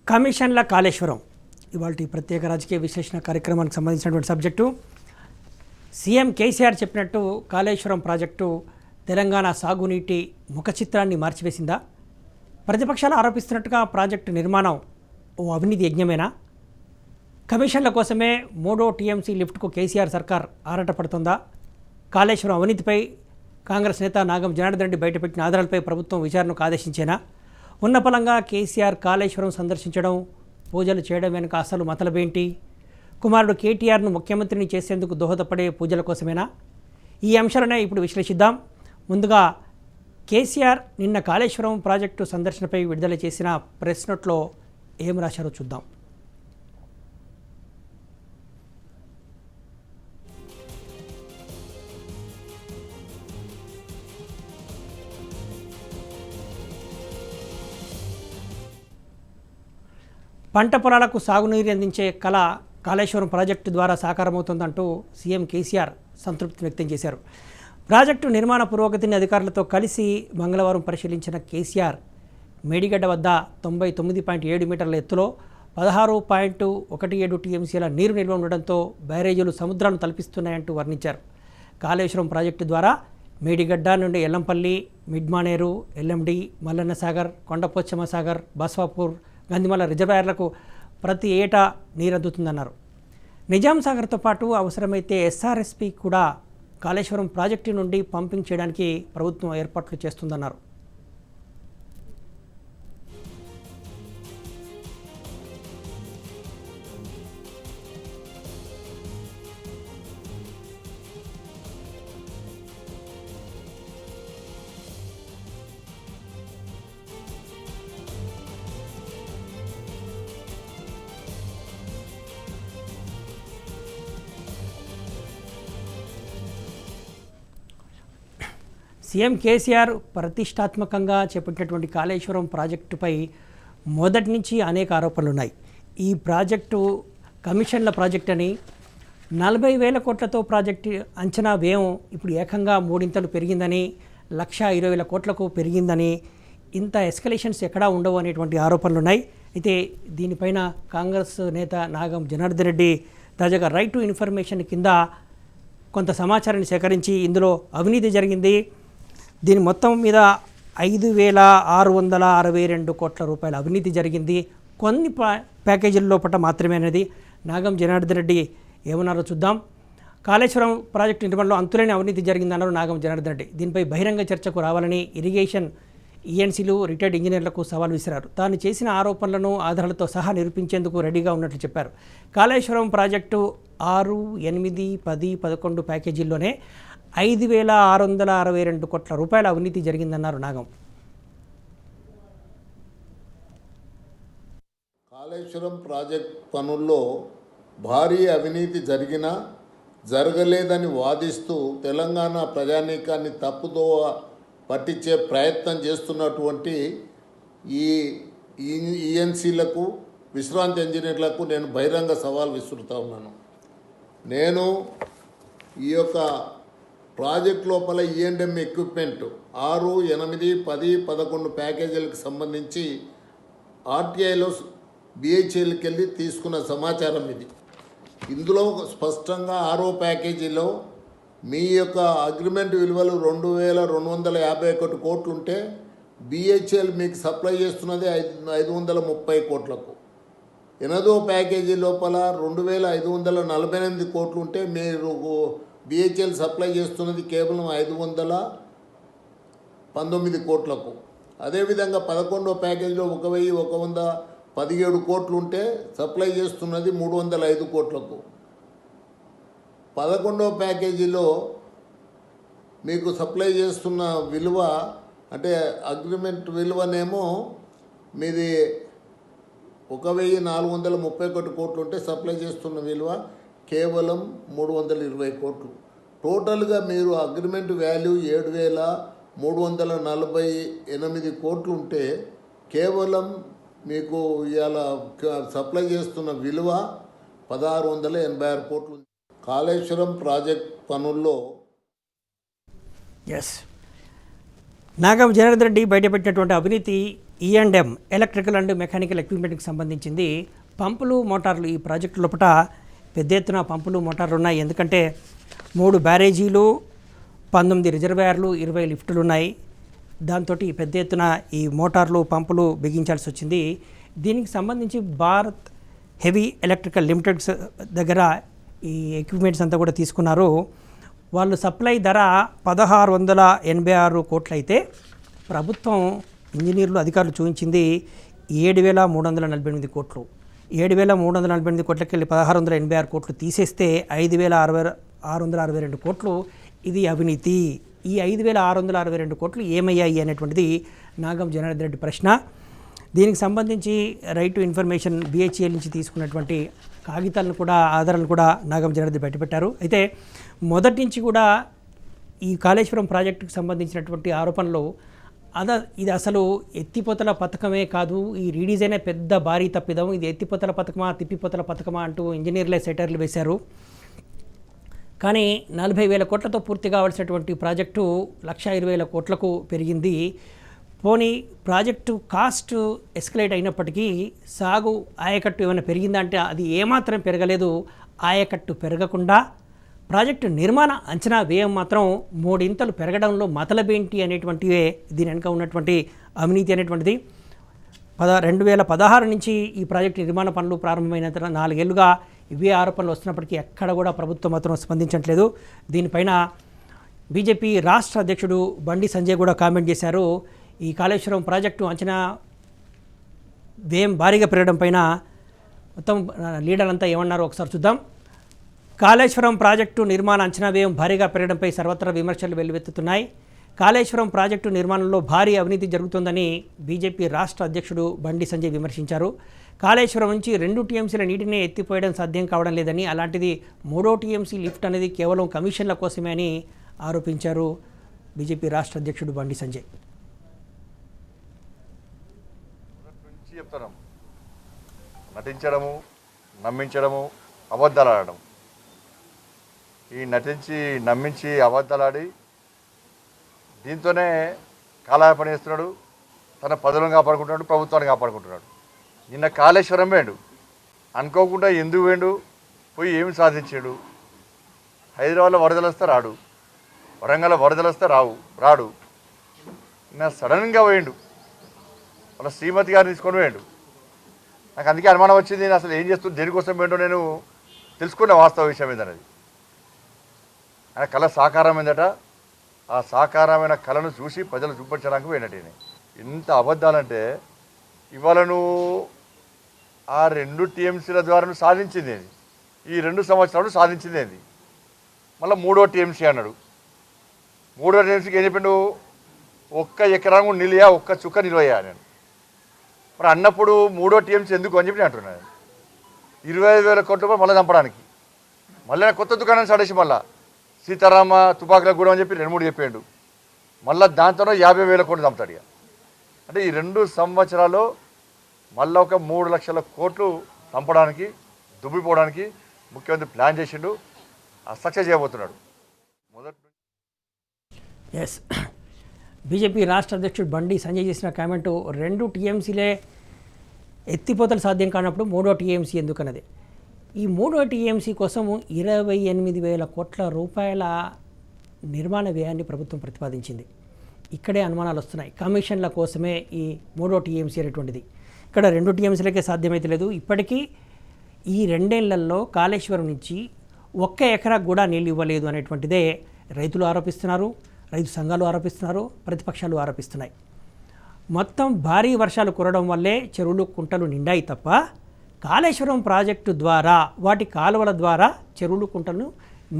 కమిషన్ల కాళేశ్వరం ఇవాల్టి ప్రత్యేక రాజకీయ విశ్లేషణ కార్యక్రమానికి సంబంధించినటువంటి సబ్జెక్టు. సీఎం కేసీఆర్ చెప్పినట్టు కాళేశ్వరం ప్రాజెక్టు తెలంగాణ సాగునీటి ముఖ చిత్రాన్ని మార్చివేసిందా? ప్రతిపక్షాలు ఆరోపిస్తున్నట్టుగా ప్రాజెక్టు నిర్మాణం ఓ అవినీతి యజ్ఞమేనా? కమిషన్ల కోసమే మూడో టీఎంసీ లిఫ్ట్కు కేసీఆర్ సర్కార్ ఆరాటపడుతుందా? కాళేశ్వరం అవినీతిపై కాంగ్రెస్ నేత నాగం జనార్దన్ రెడ్డి బయటపెట్టిన ఆధారాలపై ప్రభుత్వం విచారణకు ఆదేశించేనా? ఉన్నపలంగా కేసీఆర్ కాళేశ్వరం సందర్శించడం, పూజలు చేయడం వెనుక అసలు మతలబేంటి? కుమారుడు కేటీఆర్ను ముఖ్యమంత్రిని చేసేందుకు దోహదపడే పూజల కోసమేనా? ఈ అంశాలనే ఇప్పుడు విశ్లేషిద్దాం. ముందుగా కేసీఆర్ నిన్న కాళేశ్వరం ప్రాజెక్టు సందర్శనపై విడుదల చేసిన ప్రెస్ నోట్లో ఏం రాశారో చూద్దాం. పంట పొలాలకు సాగునీరు అందించే కళ కాళేశ్వరం ప్రాజెక్టు ద్వారా సాకారమవుతుందంటూ సీఎం కేసీఆర్ సంతృప్తి వ్యక్తం చేశారు. ప్రాజెక్టు నిర్మాణ పురోగతిని అధికారులతో కలిసి మంగళవారం పరిశీలించిన కేసీఆర్ మేడిగడ్డ వద్ద 99.7 మీటర్ల ఎత్తులో 16.17 టీఎంసీల నీరు నిల్వ ఉండడంతో బ్యారేజీలు సముద్రాన్ని తలపిస్తున్నాయంటూ వర్ణించారు. కాళేశ్వరం ప్రాజెక్టు ద్వారా మేడిగడ్డ నుండి ఎల్లంపల్లి, మిడ్మానేరు, ఎల్ఎండి, మల్లన్న సాగర్, కొండపోచమ్మ సాగర్, బస్వాపూర్, గందిమల రిజర్వాయర్లకు ప్రతి ఏటా నీరందుతుందన్నారు. నిజాం సాగర్తో పాటు అవసరమైతే ఎస్ఆర్ఎస్పి కూడా కాళేశ్వరం ప్రాజెక్టు నుండి పంపింగ్ చేయడానికి ప్రభుత్వం ఏర్పాట్లు చేస్తుందన్నారు. సీఎం కేసీఆర్ ప్రతిష్టాత్మకంగా చేపట్టినటువంటి కాళేశ్వరం ప్రాజెక్టుపై మొదటి నుంచి అనేక ఆరోపణలు ఉన్నాయి. ఈ ప్రాజెక్టు కమిషన్ల ప్రాజెక్ట్ అని, 40,000 కోట్లతో ప్రాజెక్టు అంచనా వ్యయం ఇప్పుడు ఏకంగా 3 ఇంతలు పెరిగిందని, 1,20,000 కోట్లకు పెరిగిందని, ఇంత ఎస్కలేషన్స్ ఎక్కడా ఉండవు అనేటువంటి ఆరోపణలు ఉన్నాయి. అయితే దీనిపైన కాంగ్రెస్ నేత నాగం జనార్దన్ రెడ్డి తాజాగా రైట్ టు ఇన్ఫర్మేషన్ కింద కొంత సమాచారాన్ని సేకరించి ఇందులో అవినీతి జరిగింది, దీని మొత్తం మీద 5,662 కోట్ల రూపాయల అవినీతి జరిగింది, కొన్ని ప్యాకేజీల లోపల మాత్రమే అనేది నాగం జనార్దన్ రెడ్డి ఏమన్నారో చూద్దాం. కాళేశ్వరం ప్రాజెక్టు నిర్మాణంలో అంతులేని అవినీతి జరిగిందన్నారు నాగం జనార్దన్ రెడ్డి. దీనిపై బహిరంగ చర్చకు రావాలని ఇరిగేషన్ ఈఎన్సీలు, రిటైర్డ్ ఇంజనీర్లకు సవాల్ విసిరారు. తాను చేసిన ఆరోపణలను ఆధారాలతో సహా నిరూపించేందుకు రెడీగా ఉన్నట్లు చెప్పారు. కాళేశ్వరం ప్రాజెక్టు 6, 8, 10, 11 ప్యాకేజీల్లోనే 5,662 కోట్ల రూపాయల అవినీతి జరిగిందన్నారు నాగం. కాళేశ్వరం ప్రాజెక్ట్ పనుల్లో భారీ అవినీతి జరిగినా జరగలేదని వాదిస్తూ తెలంగాణ ప్రజానీకాన్ని తప్పుదోవ పట్టించే ప్రయత్నం చేస్తున్నటువంటి ఈ ఈఎన్సీలకు, విశ్రాంతి ఇంజనీర్లకు నేను బహిరంగ సవాల్ విసురుతా ఉన్నాను. నేను ఈ యొక్క ప్రాజెక్ట్ లోపల ఈఎండ్ఎం ఎక్విప్మెంట్ 6, 8, 10, 11 ప్యాకేజీలకు సంబంధించి ఆర్టీఐలో బిహెచ్ఎల్కి వెళ్ళి తీసుకున్న సమాచారం ఇది. ఇందులో స్పష్టంగా 6వ ప్యాకేజీలో మీ యొక్క అగ్రిమెంట్ విలువలు 2,251 కోట్లు ఉంటే బిహెచ్ఎల్ మీకు సప్లై చేస్తున్నది 530 కోట్లకు. 8వ ప్యాకేజీ లోపల 2,548 కోట్లు ఉంటే మీరు బిహెచ్ఎల్ సప్లై చేస్తున్నది కేవలం 519 కోట్లకు. అదేవిధంగా 11వ ప్యాకేజీలో 1,117 కోట్లు ఉంటే సప్లై చేస్తున్నది 305 కోట్లకు. 11వ ప్యాకేజీలో మీకు సప్లై చేస్తున్న విలువ అంటే అగ్రిమెంట్ విలువనేమో మీది 1,431 కోట్లు ఉంటే సప్లై చేస్తున్న విలువ కేవలం 320 కోట్లు. టోటల్గా మీరు అగ్రిమెంట్ వాల్యూ 7,348 కోట్లు ఉంటే కేవలం మీకు ఇవాళ సప్లై చేస్తున్న విలువ 1,686 కోట్లు. కాళేశ్వరం ప్రాజెక్ట్ పనుల్లో నాగం జనార్దన్ రెడ్డి బయటపెట్టినటువంటి అవినీతి E&M ఎలక్ట్రికల్ అండ్ మెకానికల్ ఎక్విప్మెంట్కి సంబంధించింది. పంపులు మోటార్లు ఈ ప్రాజెక్టు లోపల పెద్ద ఎత్తున పంపులు మోటార్లు ఉన్నాయి. ఎందుకంటే 3 బ్యారేజీలు, 19 రిజర్వాయర్లు, 20 లిఫ్టులు ఉన్నాయి. దాంతో పెద్ద ఎత్తున ఈ మోటార్లు పంపులు బిగించాల్సి వచ్చింది. దీనికి సంబంధించి భారత్ హెవీ ఎలక్ట్రికల్ లిమిటెడ్స్ దగ్గర ఈ ఎక్విప్మెంట్స్ అంతా కూడా తీసుకున్నారు. వాళ్ళు సప్లై ధర 1686 కోట్లు అయితే ప్రభుత్వం ఇంజనీర్లు అధికారులు చూపించింది 7348 కోట్లు. 7348 కోట్లకి వెళ్ళి 1686 కోట్లు తీసేస్తే 5662 కోట్లు ఇది అవినీతి. ఈ 5662 కోట్లు ఏమయ్యాయి అనేటువంటిది నాగం జనార్దన్ రెడ్డి ప్రశ్న. దీనికి సంబంధించి రైట్ టు ఇన్ఫర్మేషన్ BHEL నుంచి తీసుకున్నటువంటి కాగితాలను కూడా ఆధారాలను కూడా నాగం జనార్దన్ రెడ్డి బయటపెట్టారు. అయితే మొదటి నుంచి కూడా ఈ కాళేశ్వరం ప్రాజెక్టుకు సంబంధించినటువంటి ఆరోపణలు ఇది అసలు ఎత్తిపోతల పథకమే కాదు, ఈ రీడిజైనే పెద్ద భారీ తప్పిదం, ఇది ఎత్తిపోతల పథకమా తిప్పిపోతల పథకమా అంటూ ఇంజనీర్లే సెటర్లు వేశారు. కానీ 40,000 కోట్లతో పూర్తి కావాల్సినటువంటి ప్రాజెక్టు 1,20,000 కోట్లకు పెరిగింది. పోనీ ప్రాజెక్టు కాస్ట్ ఎస్కలేట్ అయినప్పటికీ సాగు ఆయకట్టు ఏమైనా పెరిగిందంటే అది ఏమాత్రం పెరగలేదు. ఆయకట్టు పెరగకుండా ప్రాజెక్టు నిర్మాణ అంచనా వ్యయం మాత్రం 3 ఇంతలు పెరగడంలో మతలబేంటి అనేటువంటివే దీని వెనుక ఉన్నటువంటి అవినీతి అనేటువంటిది. 2016 నుంచి ఈ ప్రాజెక్టు నిర్మాణ పనులు ప్రారంభమైన 4 ఏళ్లుగా ఇవే ఆరోపణలు వస్తున్నప్పటికీ ఎక్కడ కూడా ప్రభుత్వం మాత్రం స్పందించట్లేదు. దీనిపైన బీజేపీ రాష్ట్ర అధ్యక్షుడు బండి సంజయ్ కూడా కామెంట్ చేశారు. ఈ కాళేశ్వరం ప్రాజెక్టు అంచనా వ్యయం భారీగా పెరగడం పైన మొత్తం లీడర్లంతా ఏమన్నారో ఒకసారి చూద్దాం. కాళేశ్వరం ప్రాజెక్టు నిర్మాణ అంచనా వ్యయం భారీగా పెరగడంపై సర్వత్రా విమర్శలు వెల్లువెత్తుతున్నాయి. కాళేశ్వరం ప్రాజెక్టు నిర్మాణంలో భారీ అవినీతి జరుగుతోందని బీజేపీ రాష్ట్ర అధ్యక్షుడు బండి సంజయ్ విమర్శించారు. కాళేశ్వరం నుంచి 2 టీఎంసీల నీటిని ఎత్తిపోయడం సాధ్యం కావడం లేదని, అలాంటిది 3వ టీఎంసీ లిఫ్ట్ అనేది కేవలం కమిషన్ల కోసమే అని ఆరోపించారు బీజేపీ రాష్ట్ర అధ్యక్షుడు బండి సంజయ్. నటించడము, నమ్మించడము, అబద్ధాలు ఆడడం. ఈ నటించి నమ్మించి అబద్ధాలాడి దీంతోనే కాలయాపన చేస్తున్నాడు. తన పదవులను కాపాడుకుంటున్నాడు, ప్రభుత్వాన్ని కాపాడుకుంటున్నాడు. నిన్న కాళేశ్వరం వేండు, అనుకోకుండా ఎందుకు వేండు, పోయి ఏమి సాధించాడు. హైదరాబాద్లో వరదలు వస్తే రాడు, వరంగల్లో వరదలు వస్తే రాడు. నిన్న సడన్గా వేయండు, వాళ్ళ శ్రీమతి గారిని తీసుకొని వేయండు. నాకు అందుకే అనుమానం వచ్చింది, నేను అసలు ఏం చేస్తుంది, దేనికోసం ఏంటో నేను తెలుసుకున్న వాస్తవ విషయం ఏంటనేది. ఆయన కళ సాకారమైందట. ఆ సాకారమైన కళను చూసి ప్రజలు చూపించడానికి పోయినట్టు. ఇంత అబద్ధాలంటే ఇవాళ నువ్వు ఆ 2 టీఎంసీల ద్వారా నువ్వు సాధించింది ఏంది, ఈ 2 సంవత్సరాలు సాధించింది ఏంది. మళ్ళీ 3వ టీఎంసీ అన్నాడు. 3వ టీఎంసీకి ఏం చెప్పిండు, 1 ఎకరాకు నిలియా, 1 చుక్క నిలవయ్యా నేను. మరి అన్నప్పుడు 3వ టీఎంసీ ఎందుకు అని చెప్పి అంటున్నాను. 25,000 కోట్ల రూపాయలు మళ్ళీ చంపడానికి, మళ్ళీ కొత్త దుకాణం సాడేసి మళ్ళీ సీతారామ తుపాకుల గూడెం అని చెప్పి 2-3 చెప్పాడు. మళ్ళీ దాంతో 50,000 కోట్లు చంపుతాడు. అంటే ఈ 2 సంవత్సరాల్లో మళ్ళీ ఒక 3 లక్షల కోట్లు చంపడానికి, దుబ్బిపోవడానికి ముఖ్యమంత్రి ప్లాన్ చేసిండు. సక్సెస్ చేయబోతున్నాడు. ఎస్, బీజేపీ రాష్ట్ర అధ్యక్షుడు బండి సంజయ్ చేసిన కామెంటు 2 టీఎంసీలే ఎత్తిపోతలు సాధ్యం కానప్పుడు 3వ టీఎంసీ ఎందుకన్నది. ఈ 3వ టీఎంసీ కోసం 28,000 కోట్ల రూపాయల నిర్మాణ వ్యయాన్ని ప్రభుత్వం ప్రతిపాదించింది. ఇక్కడే అనుమానాలు వస్తున్నాయి. కమిషన్ల కోసమే ఈ 3వ టీఎంసీ అనేటువంటిది. ఇక్కడ 2 టీఎంసీలకే సాధ్యమైతే లేదు. ఇప్పటికీ ఈ 2 ఏళ్లలో కాళేశ్వరం నుంచి 1 ఎకరాకు కూడా నీళ్ళు ఇవ్వలేదు అనేటువంటిదే రైతులు ఆరోపిస్తున్నారు, రైతు సంఘాలు ఆరోపిస్తున్నారు, ప్రతిపక్షాలు ఆరోపిస్తున్నాయి. మొత్తం భారీ వర్షాలు కురవడం వల్లే చెరువులు కుంటలు నిండాయి తప్ప కాళేశ్వరం ప్రాజెక్టు ద్వారా, వాటి కాలువల ద్వారా చెరువులు కుంటలను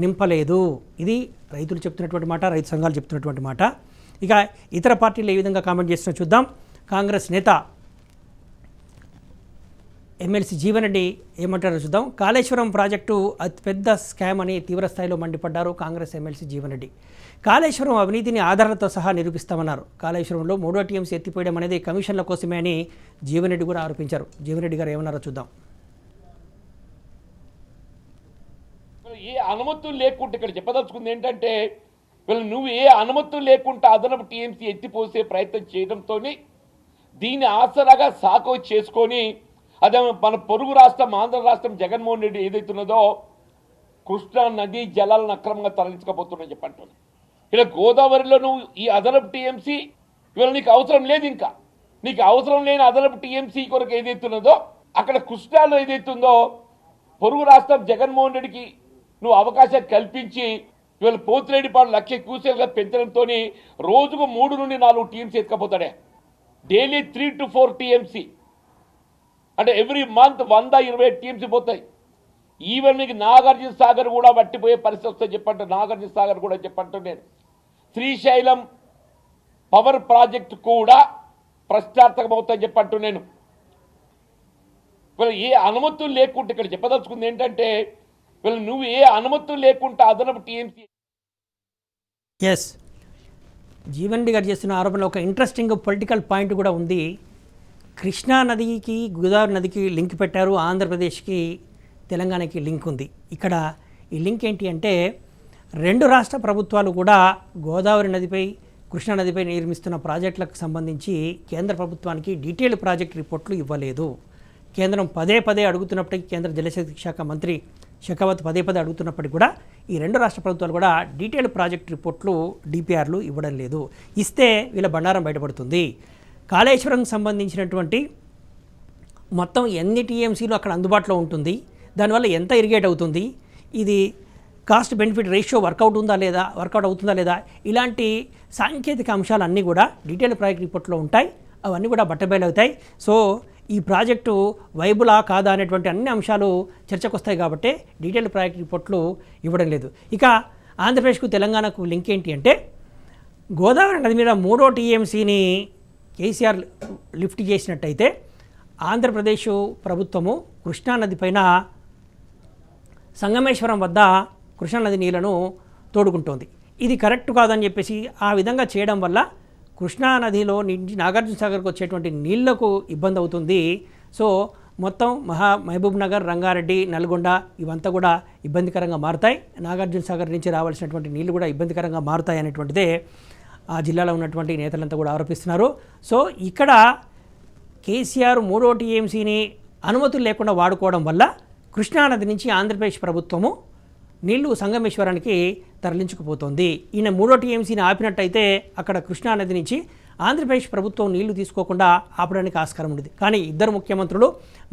నింపలేదు. ఇది రైతులు చెప్తున్నటువంటి మాట, రైతు సంఘాలు చెప్తున్నటువంటి మాట. ఇక ఇతర పార్టీలు ఏ విధంగా కామెంట్ చేస్తున్నా చూద్దాం. కాంగ్రెస్ నేత ఎమ్మెల్సీ జీవన్ రెడ్డి ఏమంటారో చూద్దాం. కాళేశ్వరం ప్రాజెక్టు అతిపెద్ద స్కామ్ అని తీవ్రస్థాయిలో మండిపడ్డారు కాంగ్రెస్ ఎమ్మెల్సీ జీవన్ రెడ్డి. కాళేశ్వరం అవినీతిని ఆధారాలతో సహా నిరూపిస్తామన్నారు. కాళేశ్వరంలో 3వ టీఎంసీ ఎత్తిపోయడం అనేది కమిషన్ల కోసమే అని జీవన్ రెడ్డి కూడా ఆరోపించారు. జీవన్ రెడ్డి గారు ఏమన్నారో చూద్దాం. ఏ అనుమతులు లేకుండా ఇక్కడ చెప్పదలుచుకుంది ఏంటంటే, వీళ్ళు నువ్వు ఏ అనుమతులు లేకుండా అదనపు టీఎంసీ ఎత్తిపోసే ప్రయత్నం చేయడంతో దీన్ని ఆసరాగా సాకు చేసుకొని అదే మన పొరుగు రాష్ట్రం ఆంధ్ర రాష్ట్రం జగన్మోహన్ రెడ్డి ఏదైతున్నదో కృష్ణా నదీ జలాలను అక్రమంగా తరలించకపోతున్నాయని చెప్పంటున్నాను. ఇలా గోదావరిలో నువ్వు ఈ అదనపు టీఎంసీ ఇవాళ నీకు అవసరం లేదు, ఇంకా నీకు అవసరం లేని అదనపు టీఎంసీ కొరకు ఏదైతున్నదో అక్కడ కృష్ణాలో ఏదైతుందో పొరుగు రాష్ట్రం జగన్మోహన్ రెడ్డికి నువ్వు అవకాశం కల్పించి ఇవాళ పోతిరెడ్డిపాడు 1,00,000 క్యూసెల్గా పెంచడంతో రోజుకు 3 నుండి 4 టీఎంసీ ఎత్తుకపోతాడే. డైలీ 3 to 4 టీఎంసీ అంటే ఎవ్రీ మంత్ 120 టీఎంసీ పోతాయి. ఈవెన్ మీకు నాగార్జున సాగర్ కూడా పట్టిపోయే పరిస్థితి వస్తుంది చెప్పంటే, నాగార్జున సాగర్ కూడా చెప్పంటూ నేను శ్రీశైలం పవర్ ప్రాజెక్ట్ కూడా ప్రశ్నార్థకమవుతాయని చెప్పంటూ నేను వీళ్ళు ఏ అనుమతులు లేకుంటే ఇక్కడ చెప్పదలుచుకుంది ఏంటంటే వీళ్ళు నువ్వు ఏ అనుమతులు లేకుండా అదనపు టీఎంసీ. ఎస్, జీవన్ రెడ్డి గారు చేస్తున్న ఆరోపణలో ఒక ఇంట్రెస్టింగ్ పొలిటికల్ పాయింట్ కూడా ఉంది. కృష్ణా నదికి గోదావరి నదికి లింక్ పెట్టారు, ఆంధ్రప్రదేశ్కి తెలంగాణకి లింక్ ఉంది. ఇక్కడ ఈ లింక్ ఏంటి అంటే 2 రాష్ట్ర ప్రభుత్వాలు కూడా గోదావరి నదిపై కృష్ణా నదిపై నిర్మిస్తున్న ప్రాజెక్టులకు సంబంధించి కేంద్ర ప్రభుత్వానికి డీటెయిల్డ్ ప్రాజెక్ట్ రిపోర్ట్లు ఇవ్వలేదు. కేంద్రం పదే అడుగుతున్నప్పటికీ, కేంద్ర జలశక్తి శాఖ మంత్రి షెకావత్ పదే అడుగుతున్నప్పటికీ కూడా ఈ 2 రాష్ట్ర ప్రభుత్వాలు కూడా డీటెయిల్డ్ ప్రాజెక్ట్ రిపోర్ట్లు డిపిఆర్లు ఇవ్వడం లేదు. ఇస్తే వీళ్ళ బండారం బయటపడుతుంది. కాళేశ్వరంకి సంబంధించినటువంటి మొత్తం ఎన్ని టీఎంసీలు అక్కడ అందుబాటులో ఉంటుంది, దానివల్ల ఎంత ఇరిగేట్ అవుతుంది, ఇది కాస్ట్ బెనిఫిట్ రేషియో వర్కౌట్ అవుతుందా లేదా, ఇలాంటి సాంకేతిక అంశాలన్నీ కూడా డీటెయిల్ ప్రాజెక్ట్ రిపోర్ట్లో ఉంటాయి. అవన్నీ కూడా బట్టబయలవుతాయి. సో ఈ ప్రాజెక్టు వైబులా కాదా అనేటువంటి అన్ని అంశాలు చర్చకు వస్తాయి కాబట్టి డీటెయిల్ ప్రాజెక్ట్ రిపోర్ట్లు ఇవ్వడం లేదు. ఇక ఆంధ్రప్రదేశ్కు తెలంగాణకు లింక్ ఏంటి అంటే గోదావరి నది మీద 3వ టీఎంసీని కేసీఆర్ లిఫ్ట్ చేసినట్టయితే ఆంధ్రప్రదేశ్ ప్రభుత్వము కృష్ణానది పైన సంగమేశ్వరం వద్ద కృష్ణానది నీళ్లను తోడుకుంటోంది. ఇది కరెక్ట్ కాదని చెప్పేసి ఆ విధంగా చేయడం వల్ల కృష్ణానదిలో నుంచి నాగార్జున సాగర్కి వచ్చేటువంటి నీళ్లకు ఇబ్బంది అవుతుంది. సో మొత్తం మహబూబ్ నగర్, రంగారెడ్డి, నల్గొండ ఇవంతా కూడా ఇబ్బందికరంగా మారుతాయి. నాగార్జున సాగర్ నుంచి రావాల్సినటువంటి నీళ్లు కూడా ఇబ్బందికరంగా మారుతాయి అనేటువంటిదే ఆ జిల్లాలో ఉన్నటువంటి నేతలంతా కూడా ఆరోపిస్తున్నారు. సో ఇక్కడ కేసీఆర్ 3వ టీఎంసీని అనుమతులు లేకుండా వాడుకోవడం వల్ల కృష్ణానది నుంచి ఆంధ్రప్రదేశ్ ప్రభుత్వము నీళ్లు సంగమేశ్వరానికి తరలించుకుపోతుంది. ఈయన 3వ టీఎంసీని ఆపినట్టయితే అక్కడ కృష్ణానది నుంచి ఆంధ్రప్రదేశ్ ప్రభుత్వం నీళ్లు తీసుకోకుండా ఆపడానికి ఆస్కారం ఉంది. కానీ ఇద్దరు ముఖ్యమంత్రులు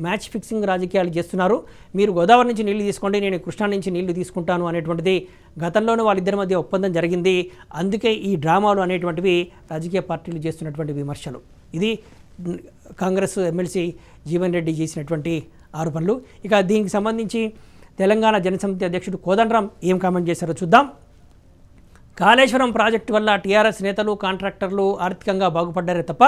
మ్యాచ్ ఫిక్సింగ్ రాజకీయాలు చేస్తున్నారు. మీరు గోదావరి నుంచి నీళ్లు తీసుకోండి, నేను కృష్ణా నుంచి నీళ్లు తీసుకుంటాను అనేటువంటిది గతంలోనూ వాళ్ళిద్దరి మధ్య ఒప్పందం జరిగింది. అందుకే ఈ డ్రామాలు అనేటువంటివి రాజకీయ పార్టీలు చేస్తున్నటువంటి విమర్శలు. ఇది కాంగ్రెస్ ఎమ్మెల్సీ జీవన్ రెడ్డి చేసినటువంటి ఆరోపణలు. ఇక దీనికి సంబంధించి తెలంగాణ జనసమితి అధ్యక్షుడు కోదండరాం ఏం కామెంట్ చేశారో చూద్దాం. కాళేశ్వరం ప్రాజెక్టు వల్ల టీఆర్ఎస్ నేతలు, కాంట్రాక్టర్లు ఆర్థికంగా బాగుపడ్డారే తప్ప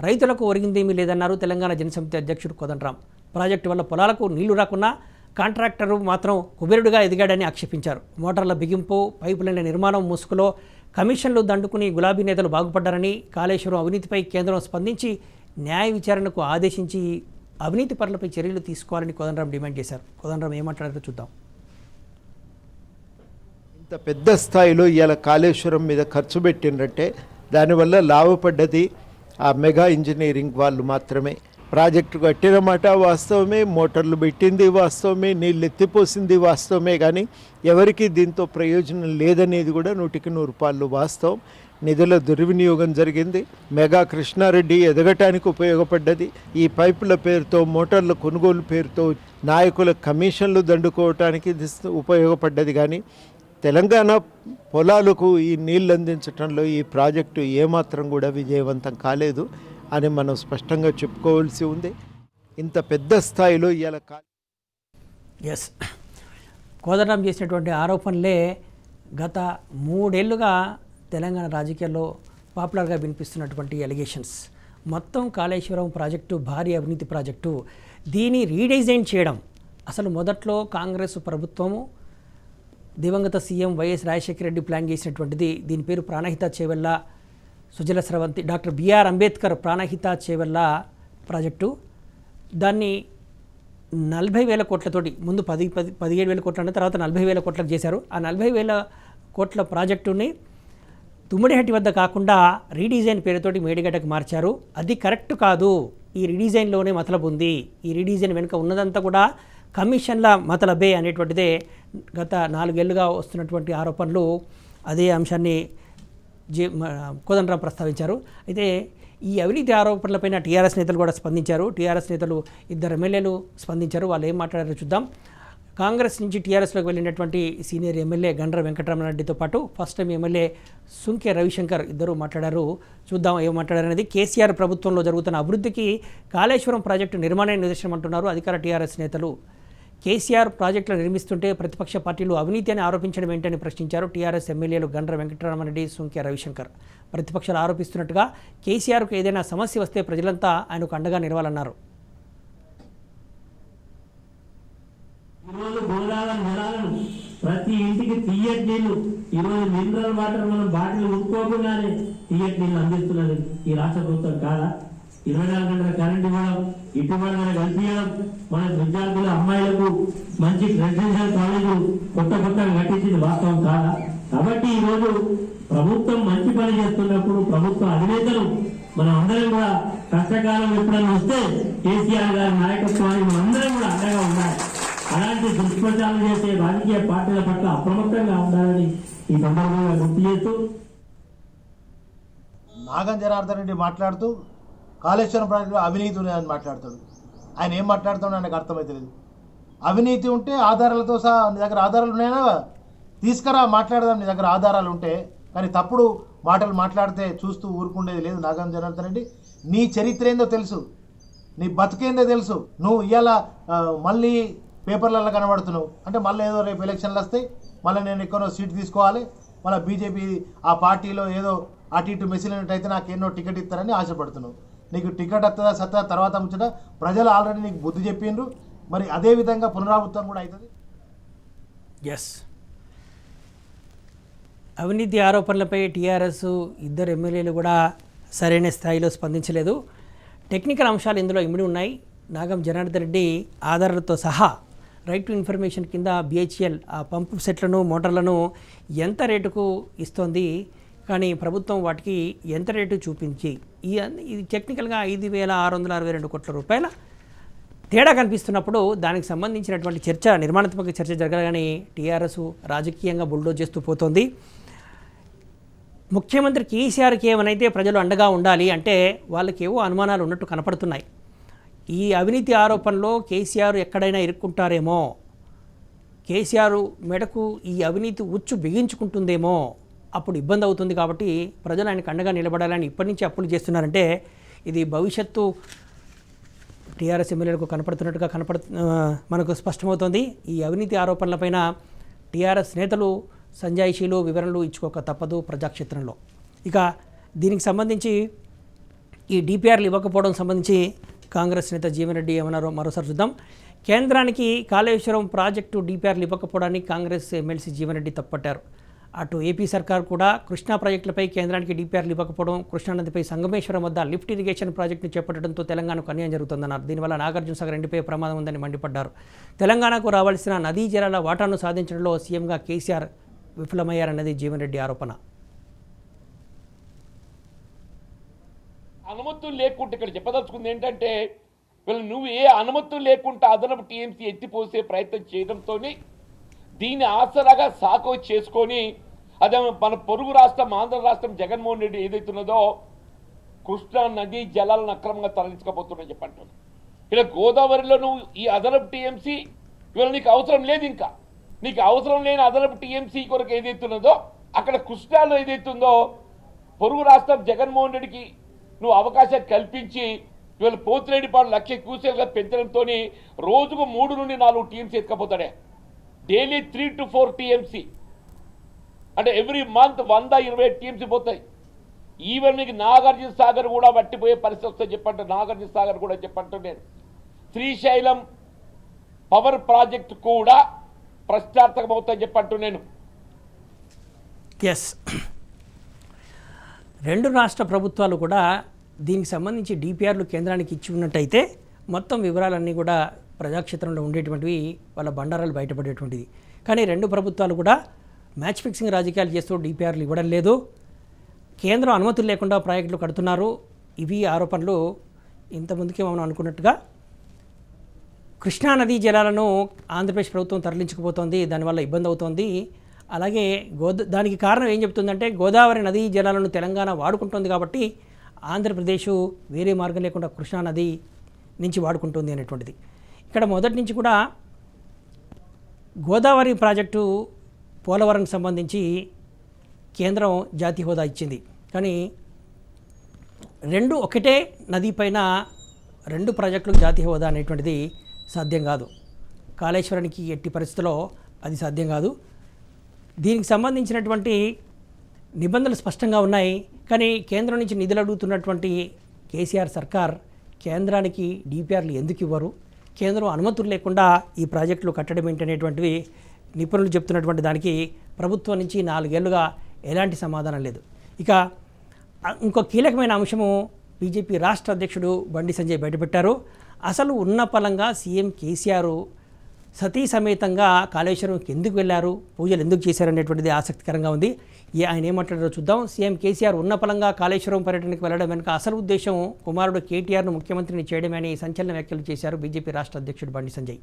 రైతులకు ఒరిగిందేమీ లేదన్నారు తెలంగాణ జనసమితి అధ్యక్షుడు కోదండరాం. ప్రాజెక్టు వల్ల పొలాలకు నీళ్లు రాకున్నా కాంట్రాక్టరు మాత్రం కుబేరుడుగా ఎదిగాడని ఆక్షేపించారు. మోటార్ల బిగింపు, పైపులైన నిర్మాణం ముసుగులో కమిషన్లు దండుకుని గులాబీ నేతలు బాగుపడ్డారని, కాళేశ్వరం అవినీతిపై కేంద్రం స్పందించి న్యాయ విచారణకు ఆదేశించి అవినీతి పరులపై చర్యలు తీసుకోవాలని కోదండరాం డిమాండ్ చేశారు. కోదండరాం ఏమంటారో చూద్దాం. ఇంత పెద్ద స్థాయిలో ఇవాళ కాళేశ్వరం మీద ఖర్చు పెట్టిందంటే దానివల్ల లాభపడ్డది ఆ మెగా ఇంజనీరింగ్ వాళ్ళు మాత్రమే. ప్రాజెక్టు కట్టిన మాట వాస్తవమే, మోటార్లు పెట్టింది వాస్తవమే, నీళ్ళు ఎత్తిపోసింది వాస్తవమే, కానీ ఎవరికి దీంతో ప్రయోజనం లేదనేది కూడా 100% వాస్తవం. నిధుల దుర్వినియోగం జరిగింది. మెగా కృష్ణారెడ్డి ఎదగటానికి ఉపయోగపడ్డది. ఈ పైపుల పేరుతో, మోటార్ల కొనుగోలు పేరుతో నాయకుల కమిషన్లు దండుకోవటానికి ఇది ఉపయోగపడ్డది. కానీ తెలంగాణ పొలాలకు ఈ నీళ్ళు అందించడంలో ఈ ప్రాజెక్టు ఏమాత్రం కూడా విజయవంతం కాలేదు అని మనం స్పష్టంగా చెప్పుకోవాల్సి ఉంది. ఇంత పెద్ద స్థాయిలో ఇవాళ ఎస్, కోదండరాం చేసినటువంటి ఆరోపణలే గత 3 ఏళ్లుగా తెలంగాణ రాజకీయాల్లో పాపులర్గా వినిపిస్తున్నటువంటి ఎలిగేషన్స్. మొత్తం కాళేశ్వరం ప్రాజెక్టు భారీ అవినీతి ప్రాజెక్టు. దీన్ని రీడిజైన్ చేయడం అసలు మొదట్లో కాంగ్రెస్ ప్రభుత్వము దివంగత సీఎం వైఎస్ రాజశేఖర రెడ్డి ప్లాన్ చేసినటువంటిది. దీని పేరు ప్రాణహిత చేవెళ్ళ సుజల స్రవంతి, డాక్టర్ బిఆర్ అంబేద్కర్ ప్రాణహిత చేవెళ్ళ ప్రాజెక్టు. దాన్ని 40,000 కోట్లతోటి, ముందు 17,000 కోట్ల తర్వాత 40,000 కోట్లకు చేశారు. ఆ 40,000 కోట్ల ప్రాజెక్టుని తుమ్మిడిహట్టి వద్ద కాకుండా రీడిజైన్ పేరుతోటి మేడిగడ్డకు మార్చారు. అది కరెక్ట్ కాదు. ఈ రీడిజైన్లోనే మతలబు ఉంది. ఈ రీడిజైన్ వెనుక ఉన్నదంతా కూడా కమిషన్ల మతలబే అనేటువంటిదే గత 4 ఏళ్లుగా వస్తున్నటువంటి ఆరోపణలు. అదే అంశాన్ని కోదండరాం ప్రస్తావించారు. అయితే ఈ అవినీతి ఆరోపణలపైన టీఆర్ఎస్ నేతలు కూడా స్పందించారు. టీఆర్ఎస్ నేతలు 2 ఎమ్మెల్యేలు స్పందించారు. వాళ్ళు ఏం మాట్లాడారో చూద్దాం. కాంగ్రెస్ నుంచి టీఆర్ఎస్లోకి వెళ్ళినటువంటి సీనియర్ ఎమ్మెల్యే గండ్ర వెంకటరమణరెడ్డితో పాటు first time MLA Sunke Ravishankar ఇద్దరు మాట్లాడారు. చూద్దాం ఏం మాట్లాడారనేది. కేసీఆర్ ప్రభుత్వంలో జరుగుతున్న అభివృద్ధికి కాళేశ్వరం ప్రాజెక్టు నిర్మాణమే నిదర్శనం అంటున్నారు అధికార టీఆర్ఎస్ నేతలు. కేసీఆర్ ప్రాజెక్టులు నిర్మిస్తుంటే ప్రతిపక్ష పార్టీలు అవినీతి అని ఆరోపించడం ఏంటని ప్రశ్నించారు టీఆర్ఎస్ ఎమ్మెల్యేలు గండ్ర వెంకటరమణరెడ్డి, సుంకె రవిశంకర్. ప్రతిపక్షాలు ఆరోపిస్తున్నట్టుగా కేసీఆర్కు ఏదైనా సమస్య వస్తే ప్రజలంతా ఆయనకు అండగా నిలవాలన్నారు. ఈరోజు గోదావరి జలాలను ప్రతి ఇంటికి తీయటి నీళ్లు, ఈరోజు మినరల్ వాటర్ మనం బాటిల్ ఉడుకోకుండానే తీయటి నీళ్లు అందిస్తున్నది ఈ రాష్ట్ర ప్రభుత్వం కాదా? 24 గంటల కరెంట్ ఇవ్వడం, ఇటుబడి కల్పించడం, మన విద్యార్థుల అమ్మాయిలకు మంచి రెసిడెన్షియల్ కాలేజీలు కొత్తగా కట్టించింది వాస్తవం కాదా? కాబట్టి ఈరోజు ప్రభుత్వం మంచి పని చేస్తున్నప్పుడు ప్రభుత్వ అధినేతలు మనం అందరం కూడా కష్టకాలం ఎప్పుడైనా వస్తే కేసీఆర్ గారి నాయకత్వానికి మనం అందరం కూడా అండగా ఉండాలి. అలాంటి దుష్ప్రచారం చేసే రాజకీయ పార్టీల పట్ల అప్రమత్తంగా ఉండాలని ఈ సందర్భంగా గుర్తు చేస్తూ, నాగం జనార్దన్ రెడ్డి మాట్లాడుతూ కాళేశ్వరం ప్రాజెక్టులో అవినీతి ఉన్నదని మాట్లాడతాడు. ఆయన ఏం మాట్లాడుతాడో నాకు అర్థమవుతలేదు. అవినీతి ఉంటే ఆధారాలతో సహా నీ దగ్గర ఆధారాలు ఉన్నాయా తీసుకురా, మాట్లాడదాం నీ దగ్గర ఆధారాలు ఉంటే. కానీ తప్పుడు మాటలు మాట్లాడితే చూస్తూ ఊరుకుండేది లేదు. నాగం జనార్దన్ రెడ్డి, నీ చరిత్ర ఏందో తెలుసు, నీ బతుకేందో తెలుసు. నువ్వు ఇవాళ మళ్ళీ పేపర్లలో కనబడుతున్నావు అంటే మళ్ళీ ఏదో రేపు ఎలక్షన్లు వస్తాయి, మళ్ళీ నేను ఎక్కడో సీట్ తీసుకోవాలి, మళ్ళీ బీజేపీ ఆ పార్టీలో ఏదో అటు ఇటు మెసిలినట్టయితే నాకు ఎన్నో టికెట్ ఇస్తారని ఆశపడుతున్నావు. నీకు టికెట్ వస్తుందా సత్తా తర్వాత ముచ్చట. ప్రజలు ఆల్రెడీ నీకు బుద్ధి చెప్పిండ్రు. మరి అదేవిధంగా పునరావృతం కూడా అవుతుంది. ఎస్, అవినీతి ఆరోపణలపై టీఆర్ఎస్ 2 ఎమ్మెల్యేలు కూడా సరైన స్థాయిలో స్పందించలేదు. టెక్నికల్ అంశాలు ఇందులో ఇమిడి ఉన్నాయి. నాగం జనార్దన్ రెడ్డి ఆధారాలతో సహా రైట్ టు ఇన్ఫర్మేషన్ కింద BHEL ఆ పంపు సెట్లను, మోటార్లను ఎంత రేటుకు ఇస్తోంది, కానీ ప్రభుత్వం వాటికి ఎంత రేటు చూపించి ఇది టెక్నికల్గా 5,662 కోట్ల రూపాయల తేడా కనిపిస్తున్నప్పుడు దానికి సంబంధించినటువంటి చర్చ, నిర్మాణాత్మక చర్చ జరగగానే టీఆర్ఎస్ రాజకీయంగా బుల్డోజ్ చేస్తూ పోతోంది. ముఖ్యమంత్రి కేసీఆర్కి ఏమనైతే ప్రజలు అండగా ఉండాలి అంటే వాళ్ళకి ఏవో అనుమానాలు ఉన్నట్టు కనపడుతున్నాయి. ఈ అవినీతి ఆరోపణలో కేసీఆర్ ఎక్కడైనా ఇరుక్కుంటారేమో, కేసీఆర్ మెడకు ఈ అవినీతి ఉచ్చు బిగించుకుంటుందేమో, అప్పుడు ఇబ్బంది అవుతుంది. కాబట్టి ప్రజలు ఆయనకు అండగా నిలబడాలని ఇప్పటి నుంచి అప్పులు చేస్తున్నారంటే ఇది భవిష్యత్తు టీఆర్ఎస్ ఎమ్మెల్యేలకు కనపడుతున్నట్టుగా మనకు స్పష్టమవుతోంది. ఈ అవినీతి ఆరోపణలపైన టీఆర్ఎస్ నేతలు సంజాయిషీలు, వివరణలు ఇచ్చుకోక తప్పదు ప్రజాక్షేత్రంలో. ఇక దీనికి సంబంధించి ఈ DPRలు ఇవ్వకపోవడం సంబంధించి కాంగ్రెస్ నేత జీవన్ రెడ్డి ఏమన్నారో మరోసారి చూద్దాం. కేంద్రానికి కాళేశ్వరం ప్రాజెక్టు DPRలు ఇవ్వకపోవడాన్ని కాంగ్రెస్ ఎమ్మెల్సీ జీవన్ రెడ్డి తప్పట్టారు. అటు ఏపీ సర్కార్ కూడా కృష్ణా ప్రాజెక్టులపై కేంద్రానికి DPRలు ఇవ్వకపోవడం, కృష్ణానదిపై సంగమేశ్వరం వద్ద లిఫ్ట్ ఇరిగేషన్ ప్రాజెక్టును చేపట్టడంతో తెలంగాణకు అన్యాయం జరుగుతుందన్నారు. దీనివల్ల నాగార్జున సాగర్ ఎండిపోయే ప్రమాదం ఉందని మండిపడ్డారు. తెలంగాణకు రావాల్సిన నదీ జలాల వాటాను సాధించడంలో సీఎంగా కేసీఆర్ విఫలమయ్యారన్నది జీవన్ రెడ్డి ఆరోపణ. అనుమతులు లేకుంటే ఇక్కడ చెప్పదలుచుకుంది ఏంటంటే, వీళ్ళు నువ్వు ఏ అనుమతులు లేకుండా అదనపు టీఎంసీ ఎత్తిపోసే ప్రయత్నం చేయడంతో దీన్ని ఆసరాగా సాకు చేసుకొని అదే మన పొరుగు రాష్ట్రం ఆంధ్ర రాష్ట్రం జగన్మోహన్ రెడ్డి ఏదైతున్నదో కృష్ణా నదీ జలాలను అక్రమంగా తరలించకపోతున్నా చెప్పంటాను. ఇలా గోదావరిలో నువ్వు ఈ అదనపు టీఎంసీ ఇవాళ నీకు అవసరం లేదు. ఇంకా నీకు అవసరం లేని అదనపు టీఎంసీ కొరకు ఏదైతున్నదో అక్కడ కృష్ణాలో ఏదైతుందో పొరుగు రాష్ట్రం జగన్మోహన్ రెడ్డికి నువ్వు అవకాశం కల్పించి ఇవాళ పోతిరెడ్డిపాడు 1,00,000 క్యూసెల్గా పెంచడంతో రోజుకు 3 నుండి 4 టీఎంసీ ఎత్తుకపోతాడే. డైలీ 3 to 4 టీఎంసీ అంటే ఎవ్రీ మంత్ 120 టీఎంసీ పోతాయి. ఈవెన్ మీకు నాగార్జున సాగర్ కూడా పట్టిపోయే పరిస్థితి వస్తుంది చెప్పంటే, నాగార్జున సాగర్ కూడా చెప్పంటూ నేను శ్రీశైలం పవర్ ప్రాజెక్ట్ కూడా ప్రశ్నార్థకం అవుతాయని చెప్పంటూ నేను. ఎస్, 2 రాష్ట్ర ప్రభుత్వాలు కూడా దీనికి సంబంధించి DPRలు కేంద్రానికి ఇచ్చి ఉన్నట్టయితే మొత్తం వివరాలన్నీ కూడా ప్రజాక్షేత్రంలో ఉండేటువంటివి, వాళ్ళ బండారాలు బయటపడేటువంటిది. కానీ 2 ప్రభుత్వాలు కూడా మ్యాచ్ ఫిక్సింగ్ రాజకీయాలు చేస్తూ DPRలు ఇవ్వడం లేదు. కేంద్రం అనుమతులు లేకుండా ప్రాజెక్టులు కడుతున్నారు. ఇవి ఆరోపణలు. ఇంతకుముందుకే మనం అనుకున్నట్టుగా కృష్ణానదీ జలాలను ఆంధ్రప్రదేశ్ ప్రభుత్వం తరలించుకుపోతోంది, దానివల్ల ఇబ్బంది అవుతోంది. అలాగే దానికి కారణం ఏం చెప్తుందంటే గోదావరి నదీ జలాలను తెలంగాణ వాడుకుంటుంది కాబట్టి ఆంధ్రప్రదేశ్ వేరే మార్గం లేకుండా కృష్ణానది నుంచి వాడుకుంటుంది అనేటువంటిది. ఇక్కడ మొదటి నుంచి కూడా గోదావరి ప్రాజెక్టు పోలవరంకి సంబంధించి కేంద్రం జాతీయ హోదా ఇచ్చింది. కానీ రెండు ఒకటే నది పైన రెండు ప్రాజెక్టులకు జాతీయ హోదా అనేటువంటిది సాధ్యం కాదు. కాళేశ్వరానికి ఎట్టి పరిస్థితుల్లో అది సాధ్యం కాదు. దీనికి సంబంధించినటువంటి నిబంధనలు స్పష్టంగా ఉన్నాయి. కానీ కేంద్రం నుంచి నిధులు అడుగుతున్నటువంటి కేసీఆర్ సర్కార్ కేంద్రానికి డిపిఆర్లు ఎందుకు ఇవ్వరు, కేంద్రం అనుమతులు లేకుండా ఈ ప్రాజెక్టులు కట్టడం ఏంటనేటువంటివి నిపుణులు చెప్తున్నటువంటి దానికి ప్రభుత్వం నుంచి 4 ఏళ్లుగా ఎలాంటి సమాధానం లేదు. ఇక ఇంకో కీలకమైన అంశము బీజేపీ రాష్ట్ర అధ్యక్షుడు బండి సంజయ్ బయటపెట్టారు. అసలు ఉన్న పలంగా సీఎం కేసీఆర్ సతీ సమేతంగా కాళేశ్వరంకి ఎందుకు వెళ్ళారు, పూజలు ఎందుకు చేశారనేటువంటిది ఆసక్తికరంగా ఉంది. ఆయన ఏమంటారో చూద్దాం. సీఎం కేసీఆర్ ఉన్నపలంగా కాళేశ్వరం పర్యటనకు వెళ్ళడం వెనుక అసలు ఉద్దేశం కుమారుడు కేటీఆర్ను ముఖ్యమంత్రిని చేయడమే అని సంచలన వ్యాఖ్యలు చేశారు బీజేపీ రాష్ట్ర అధ్యక్షుడు బండి సంజయ్.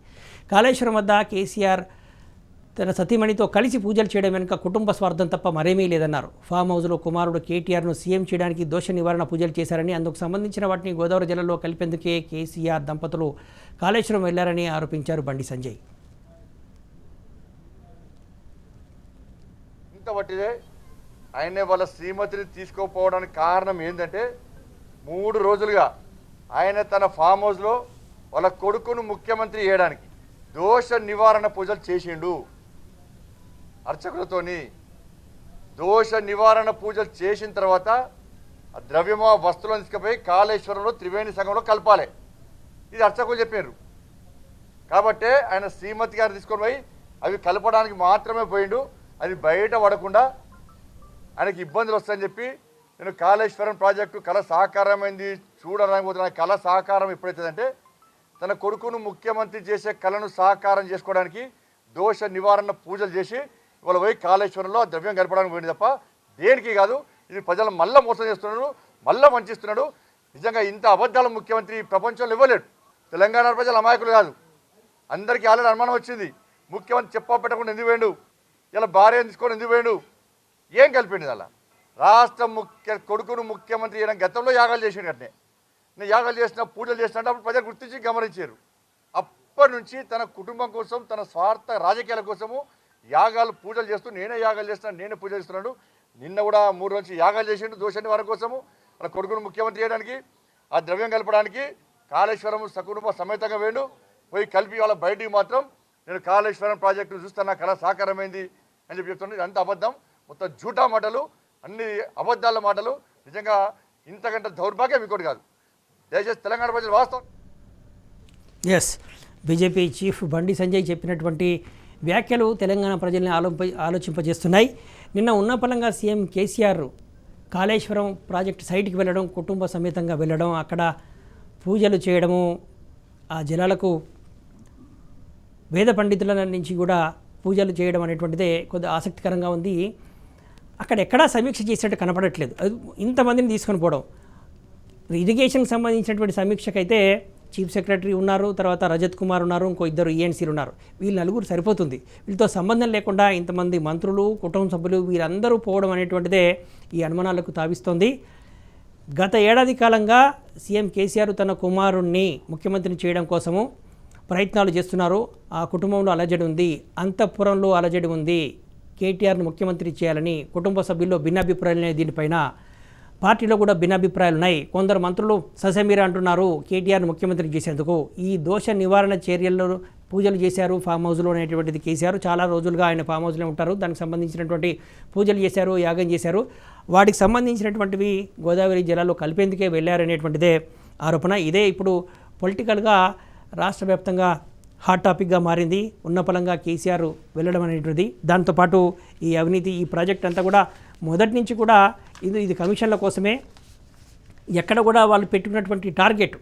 కాళేశ్వరం వద్ద కేసీఆర్ తన సతీమణితో కలిసి పూజలు చేయడం వెనుక కుటుంబ స్వార్థం తప్ప మరేమీ లేదన్నారు. ఫామ్ హౌస్లో కుమారుడు కేటీఆర్ను సీఎం చేయడానికి దోష నివారణ పూజలు చేశారని, అందుకు సంబంధించిన వాటిని గోదావరి జిల్లాలో కలిపేందుకే కేసీఆర్ దంపతులు కాళేశ్వరం వెళ్లారని ఆరోపించారు బండి సంజయ్. ఇంతవట్టిదే ఆయనే వాళ్ళ శ్రీమతిని తీసుకోపోవడానికి కారణం ఏంటంటే 3 రోజులుగా ఆయన తన ఫామ్ హౌస్లో వాళ్ళ కొడుకును ముఖ్యమంత్రి చేయడానికి దోష నివారణ పూజలు చేసిండు. అర్చకులతోని దోష నివారణ పూజలు చేసిన తర్వాత ఆ ద్రవ్యమో వస్తువులను తీసుకుపోయి కాళేశ్వరంలో త్రివేణి సంఘంలో కలపాలి. ఇది అర్చకులు చెప్పారు. కాబట్టే ఆయన శ్రీమతి గారు తీసుకొని పోయి అవి కలపడానికి మాత్రమే పోయిండు. అది బయట పడకుండా ఆయనకి ఇబ్బందులు వస్తాయని చెప్పి నేను కాళేశ్వరం ప్రాజెక్టు కళ సాకారమైంది చూడడానికి పోతున్న కళ సాకారం ఎప్పుడైతుందంటే తన కొడుకును ముఖ్యమంత్రి చేసే కళను సాకారం చేసుకోవడానికి దోష నివారణ పూజలు చేసి ఇవాళ పోయి కాళేశ్వరంలో ద్రవ్యం గడపడానికి పోయింది తప్ప దేనికి కాదు. ఇది ప్రజలు మళ్ళీ మోసం చేస్తున్నాడు, మళ్ళీ వంచిస్తున్నాడు. నిజంగా ఇంత అబద్ధాల ముఖ్యమంత్రి ప్రపంచంలో ఇవ్వలేడు. తెలంగాణ ప్రజలు అమాయకులు కాదు, అందరికీ ఆల్రెడీ అనుమానం వచ్చింది. ముఖ్యమంత్రి చెప్పా పెట్టకుండా ఎందుకు వేయండు, ఇలా భార్యను తీసుకొని ఎందుకు వేయండు, ఏం కలిపిండు అలా. రాష్ట్ర కొడుకును ముఖ్యమంత్రి చేయడం గతంలో యాగాలు చేసిండు. కట్నే నేను యాగాలు చేసిన పూజలు చేసినట్టు అప్పుడు ప్రజలు గుర్తించి గమనించారు. అప్పటి నుంచి తన కుటుంబం కోసం తన స్వార్థ రాజకీయాల కోసము యాగాలు పూజలు చేస్తూ నేనే యాగాలు చేస్తున్నాను, నేనే పూజ చేస్తున్నాడు. నిన్న కూడా 3 రోజులు యాగాలు చేసిండు దోష నివారణ కోసము, తన కొడుకును ముఖ్యమంత్రి చేయడానికి, ఆ ద్రవ్యం కలపడానికి కాళేశ్వరం సకుటుంబ సమేతంగా వేయండు. పోయి కలిపి వాళ్ళ బయటికి మాత్రం నేను కాళేశ్వరం ప్రాజెక్టును చూస్తున్నా కళ సాకారమైంది అని చెప్పి చెప్తున్నాను. ఇదంతా అబద్ధం, మొత్తం జూటా మాటలు, అన్ని అబద్ధాల మాటలు. నిజంగా ఇంతకంటే దౌర్భాగ్యం ఇంకోటి కాదు. దయచేసి తెలంగాణ ప్రజలు వాస్తవం. Yes, BJP chief Bandi Sanjay చెప్పినటువంటి వ్యాఖ్యలు తెలంగాణ ప్రజల్ని ఆలోచింపజేస్తున్నాయి. నిన్న ఉన్నపలంగా సీఎం కేసీఆర్ కాళేశ్వరం ప్రాజెక్టు సైట్కి వెళ్ళడం, కుటుంబ సమేతంగా వెళ్ళడం, అక్కడ పూజలు చేయడము, ఆ జలాలకు వేద పండితుల నుంచి కూడా పూజలు చేయడం అనేటువంటిదే కొద్దిగా ఆసక్తికరంగా ఉంది. అక్కడ ఎక్కడా సమీక్ష చేసినట్టు కనపడట్లేదు. అది ఇంతమందిని తీసుకొని పోవడం. ఇరిగేషన్కి సంబంధించినటువంటి సమీక్షకైతే చీఫ్ సెక్రటరీ ఉన్నారు, తర్వాత రజత్ కుమార్ ఉన్నారు, ఇంకో 2 ENCలు ఉన్నారు. వీళ్ళు 4 సరిపోతుంది. వీళ్ళతో సంబంధం లేకుండా ఇంతమంది మంత్రులు, కుటుంబ సభ్యులు వీరందరూ పోవడం అనేటువంటిదే ఈ అనుమానాలకు తావిస్తోంది. గత ఏడాది కాలంగా సీఎం కేసీఆర్ తన కుమారుణ్ణి ముఖ్యమంత్రిని చేయడం కోసము ప్రయత్నాలు చేస్తున్నారు. ఆ కుటుంబంలో అలజడి ఉంది, అంతఃపురంలో అలజడి ఉంది. కేటీఆర్ను ముఖ్యమంత్రి చేయాలని కుటుంబ సభ్యుల్లో భిన్నాభిప్రాయాలు ఉన్నాయి. దీనిపైన పార్టీలో కూడా భిన్నాభిప్రాయాలు ఉన్నాయి. కొందరు మంత్రులు ససమీర అంటున్నారు కేటీఆర్ను ముఖ్యమంత్రి చేసేందుకు. ఈ దోష నివారణ చర్యల్లో పూజలు చేశారు ఫామ్ హౌస్లో అనేటువంటిది కేసీఆర్. చాలా రోజులుగా ఆయన ఫామ్ హౌస్లో ఉంటారు. దానికి సంబంధించినటువంటి పూజలు చేశారు, యాగం చేశారు. వాటికి సంబంధించినటువంటివి గోదావరి జలాల్లో కలిపేందుకే వెళ్ళారనేటువంటిదే ఆరోపణ. ఇదే ఇప్పుడు పొలిటికల్గా రాష్ట్ర వ్యాప్తంగా హాట్ టాపిక్గా మారింది. ఉన్నపలంగా కేసీఆర్ వెళ్ళడం అనేటువంటిది. దాంతోపాటు ఈ అవినీతి, ఈ ప్రాజెక్ట్ అంతా కూడా మొదటి నుంచి కూడా ఇది కమిషన్ల కోసమే. ఎక్కడ కూడా వాళ్ళు పెట్టుకున్నటువంటి టార్గెట్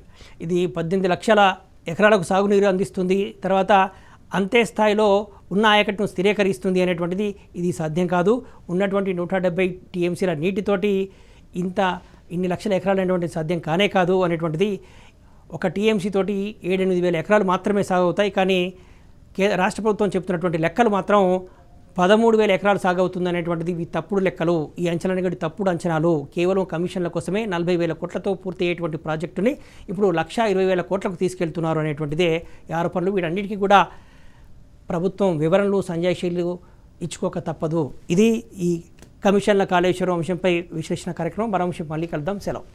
ఇది 18 లక్షల ఎకరాలకు సాగునీరు అందిస్తుంది. తర్వాత అంతే స్థాయిలో ఉన్న ఆయకట్టును స్థిరీకరిస్తుంది అనేటువంటిది ఇది సాధ్యం కాదు. ఉన్నటువంటి 170 టీఎంసీల నీటితోటి ఇన్ని లక్షల ఎకరాలు అనేటువంటిది సాధ్యం కానే కాదు అనేటువంటిది. ఒక టీఎంసీ తోటి 7-8 వేల ఎకరాలు మాత్రమే సాగవుతాయి. కానీ రాష్ట్ర ప్రభుత్వం చెప్తున్నటువంటి లెక్కలు మాత్రం 13,000 ఎకరాలు సాగవుతుంది అనేటువంటిది. ఇవి తప్పుడు లెక్కలు, ఈ అంచనాలు కూడా తప్పుడు అంచనాలు. కేవలం కమిషన్ల కోసమే 40,000 కోట్లతో పూర్తి అయ్యేటువంటి ప్రాజెక్టుని ఇప్పుడు 1,20,000 కోట్లకు తీసుకెళ్తున్నారు అనేటువంటిదే ఈ ఆరోపణలు. వీటన్నిటికీ కూడా ప్రభుత్వం వివరణలు సంజాయిషీలు ఇచ్చుకోక తప్పదు. ఇది ఈ కమిషన్ల కాళేశ్వరం అంశంపై విశ్లేషణ కార్యక్రమం. మరో అంశం మళ్ళీ కలుద్దాం. సెలవు.